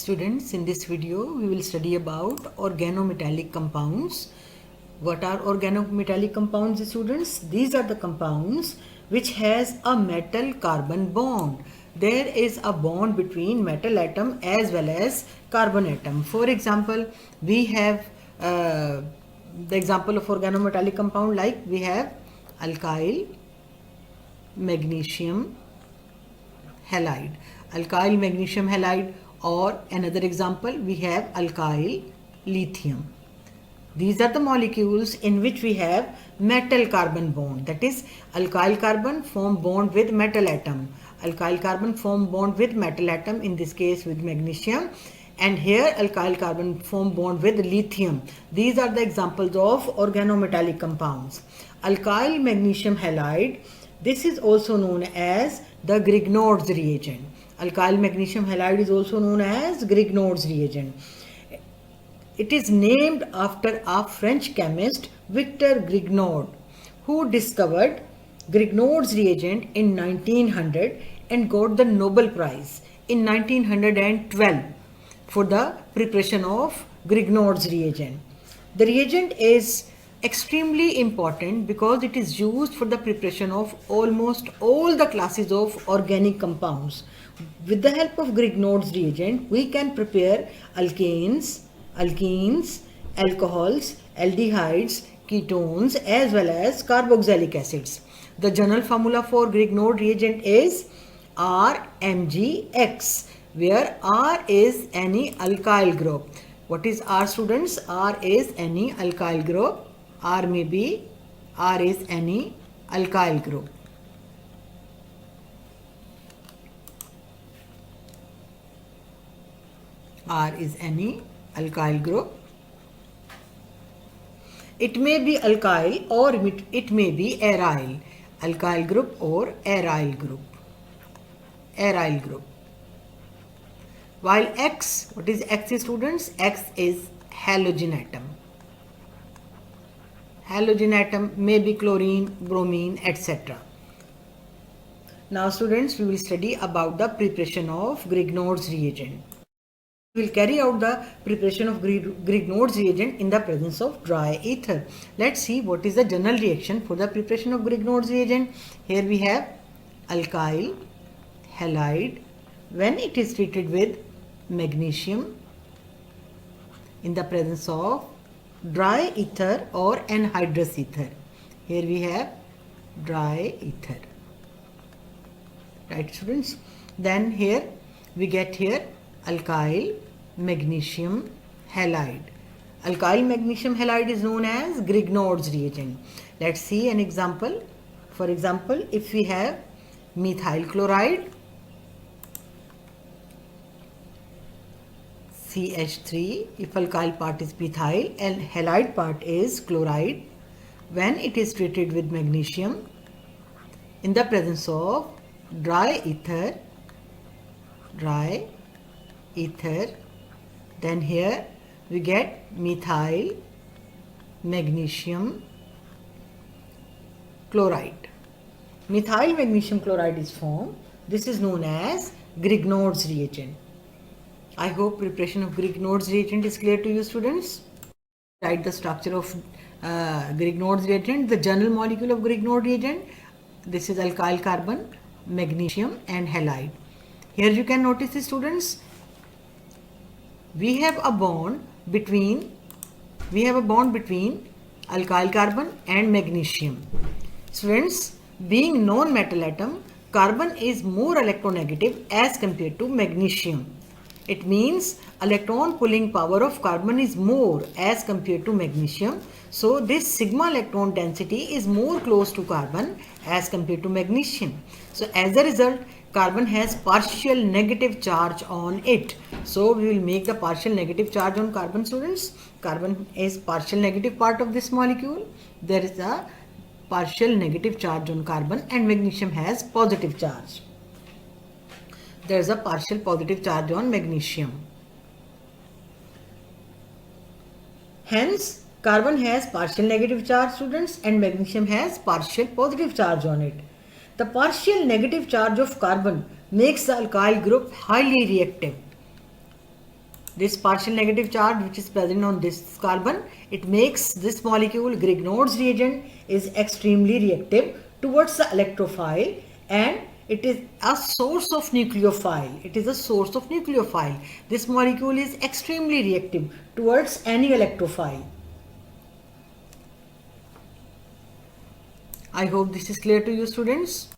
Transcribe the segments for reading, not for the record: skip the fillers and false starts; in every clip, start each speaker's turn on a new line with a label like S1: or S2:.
S1: Students, in this video we will study about organometallic compounds. What are organometallic compounds, students? These are the compounds which has a metal carbon bond. There is a bond between metal atom as well as carbon atom. For example, we have the example of organometallic compound, like we have alkyl magnesium halide, alkyl magnesium halide, or another example we have alkyl lithium. These are the molecules in which we have metal carbon bond, that is alkyl carbon form bond with metal atom, alkyl carbon form bond with metal atom, in this case with magnesium, and here alkyl carbon form bond with lithium. These are the examples of organometallic compounds. Alkyl magnesium halide, this is also known as the Grignard's reagent. Alkyl magnesium halide is also known as Grignard's reagent. It is named after a French chemist, Victor Grignard, who discovered Grignard's reagent in 1900 and got the Nobel Prize in 1912 for the preparation of Grignard's reagent. The reagent is extremely important because it is used for the preparation of almost all the classes of organic compounds. With the help of Grignard's reagent, we can prepare alkanes, alcohols, aldehydes, ketones, as well as carboxylic acids. The general formula for Grignard reagent is RMgX, where R is any alkyl group. What is R, students? R is any alkyl group. R is any alkyl group. R is any alkyl group. It may be alkyl or it may be aryl. Alkyl group or aryl group. Aryl group. While X, what is X, students? X is halogen atom. Halogen atom may be chlorine, bromine, etc. Now students, we will study about the preparation of Grignard's reagent. We will carry out the preparation of Grignard's reagent in the presence of dry ether. Let's see what is the general reaction for the preparation of Grignard's reagent. Here we have alkyl halide when it is treated with magnesium in the presence of dry ether or anhydrous ether. Here we have dry ether. Right, students? Then here we get here alkyl magnesium halide. Alkyl magnesium halide is known as Grignard's reagent. Let's see an example. For example, if we have methyl chloride, CH3, if alkyl part is methyl and halide part is chloride, when it is treated with magnesium in the presence of dry ether, then here we get methyl magnesium chloride. Methyl magnesium chloride is formed. This is known as Grignard's reagent. I hope preparation of Grignard's reagent is clear to you, students. Write the structure of Grignard's reagent, the general molecule of Grignard reagent. This is alkyl carbon, magnesium and halide. Here you can notice, students, we have a bond between alkyl carbon and magnesium. Students, being non-metal atom, carbon is more electronegative as compared to magnesium. It means electron pulling power of carbon is more as compared to magnesium. So this sigma electron density is more close to carbon as compared to magnesium. So as a result, carbon has partial negative charge on it. So we will make the partial negative charge on carbon, students. Carbon is partial negative part of this molecule. There is a partial negative charge on carbon and magnesium has positive charge. There is a partial positive charge on magnesium. Hence, carbon has partial negative charge, students, and magnesium has partial positive charge on it. The partial negative charge of carbon makes the alkyl group highly reactive. This partial negative charge which is present on this carbon, it makes this molecule, Grignard's reagent, is extremely reactive towards the electrophile, and it is a source of nucleophile. It is a source of nucleophile. This molecule is extremely reactive towards any electrophile. I hope this is clear to you, students.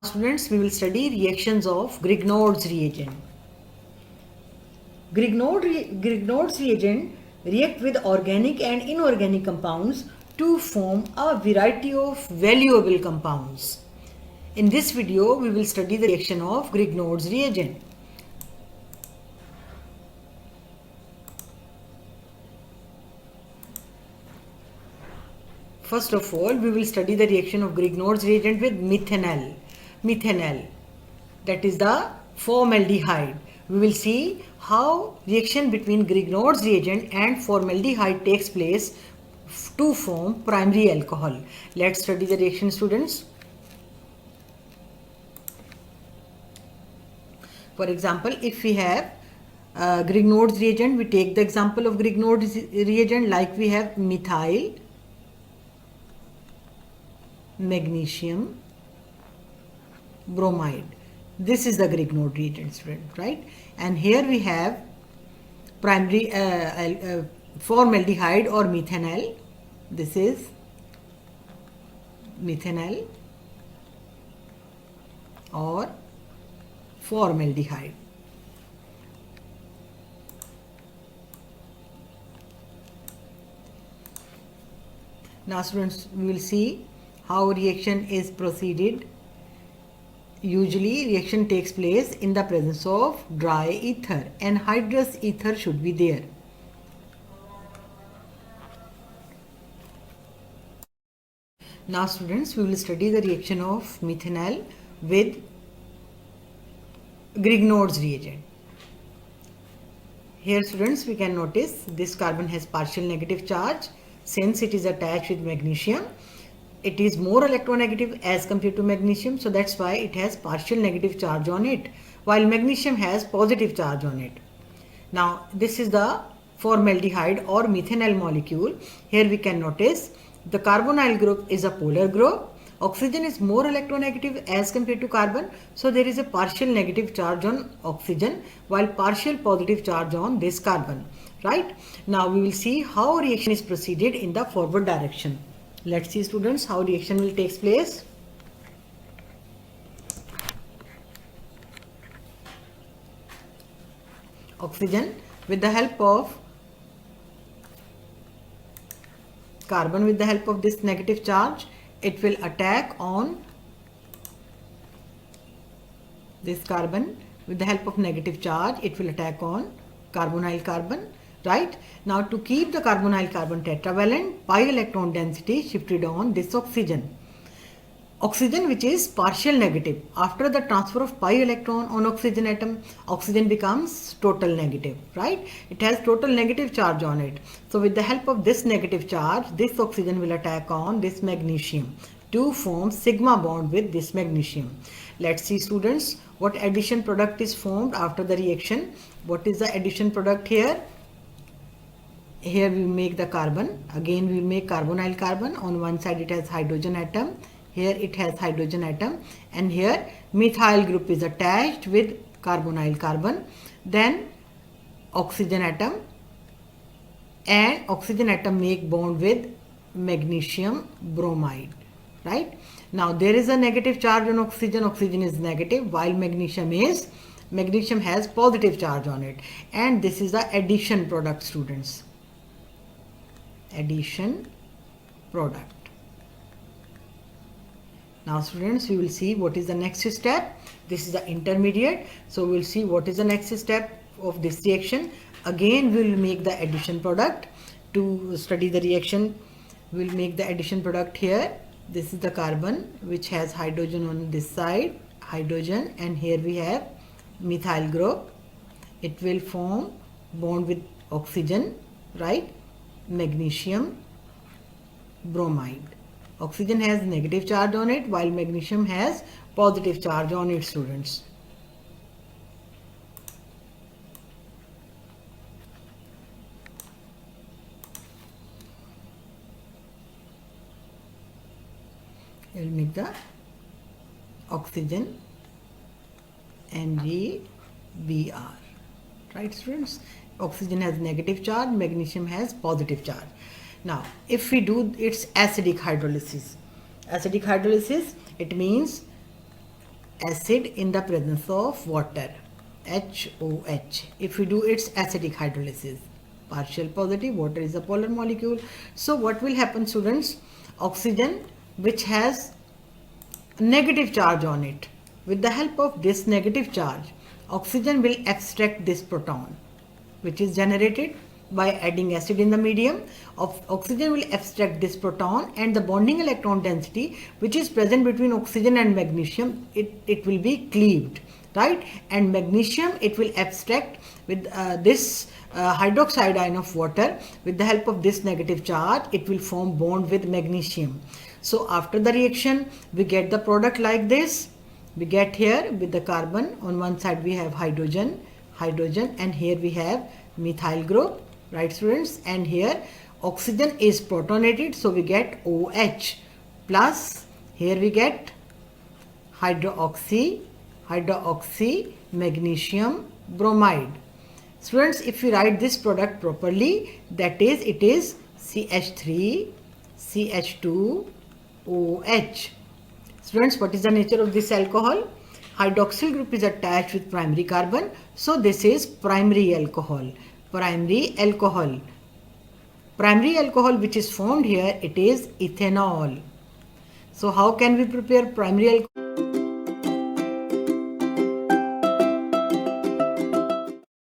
S1: Students, we will study reactions of Grignard's reagent. Grignard's reagent react with organic and inorganic compounds to form a variety of valuable compounds. In this video, we will study the reaction of Grignard's reagent. First of all, we will study the reaction of Grignard's reagent with methanol. Methanol, that is the formaldehyde. We will see how reaction between Grignard's reagent and formaldehyde takes place to form primary alcohol. Let's study the reaction, students. For example, if we have Grignard's reagent, we take the example of Grignard's reagent like we have methyl, magnesium, bromide. This is the Grignard reagent, student, right? And here we have primary formaldehyde or methanol. This is methanol or formaldehyde. Now, students, we will see how reaction is proceeded. Usually reaction takes place in the presence of dry ether, and hydrous ether should be there. Now, students, we will study the reaction of methanol with Grignard's reagent. Here, students, we can notice this carbon has partial negative charge. Since it is attached with magnesium, it is more electronegative as compared to magnesium, so that's why it has partial negative charge on it, while magnesium has positive charge on it. Now, this is the formaldehyde or methanol molecule. Here we can notice the carbonyl group is a polar group. Oxygen is more electronegative as compared to carbon, so there is a partial negative charge on oxygen while partial positive charge on this carbon, right? Now we will see how reaction is proceeded in the forward direction. Let's see, students, how reaction will take place. Oxygen with the help of carbon, with the help of this negative charge, it will attack on this carbon. With the help of negative charge, it will attack on carbonyl carbon, right? Now, to keep the carbonyl carbon tetravalent, pi electron density shifted on this oxygen. Oxygen, which is partial negative, after the transfer of pi electron on oxygen atom, oxygen becomes total negative, right? It has total negative charge on it. So with the help of this negative charge, this oxygen will attack on this magnesium to form sigma bond with this magnesium. Let's see, students, what addition product is formed after the reaction. What is the addition product here? Here we make the carbon. Again, we make carbonyl carbon. On one side it has hydrogen atom. Here it has hydrogen atom, and here methyl group is attached with carbonyl carbon. Then oxygen atom, and oxygen atom make bond with magnesium bromide, right? Now there is a negative charge on oxygen. Oxygen is negative, while magnesium has positive charge on it, and this is the addition product, students. Addition product. Now, students, we will see what is the next step. This is the intermediate. So we will see what is the next step of this reaction. Again, we will make the addition product. To study the reaction, we will make the addition product here. This is the carbon which has hydrogen on this side, hydrogen, and here we have methyl group. It will form bond with oxygen, right? Magnesium bromide. Oxygen has negative charge on it, while magnesium has positive charge on it, students. I will make the oxygen NaBr. Right, students? Oxygen has negative charge, magnesium has positive charge. Now, if we do its acidic hydrolysis, it means acid in the presence of water, HOH. If we do its acidic hydrolysis, partial positive, water is a polar molecule. So what will happen, students? Oxygen, which has negative charge on it, with the help of this negative charge, oxygen will extract this proton, which is generated by adding acid in the medium. Oxygen will extract this proton, and the bonding electron density which is present between oxygen and magnesium, it will be cleaved, right? And magnesium, it will abstract with this hydroxide ion of water. With the help of this negative charge, it will form bond with magnesium. So after the reaction, we get the product like this. We get here with the carbon, on one side we have hydrogen, and here we have methyl group, right, students? And here oxygen is protonated, so we get OH, plus here we get hydroxy magnesium bromide. Students, if we write this product properly, that is, it is CH3 CH2OH. Students, what is the nature of this alcohol? Hydroxyl group is attached with primary carbon, so this is primary alcohol. Primary alcohol which is formed here, it is ethanol. So how can we prepare primary alcohol?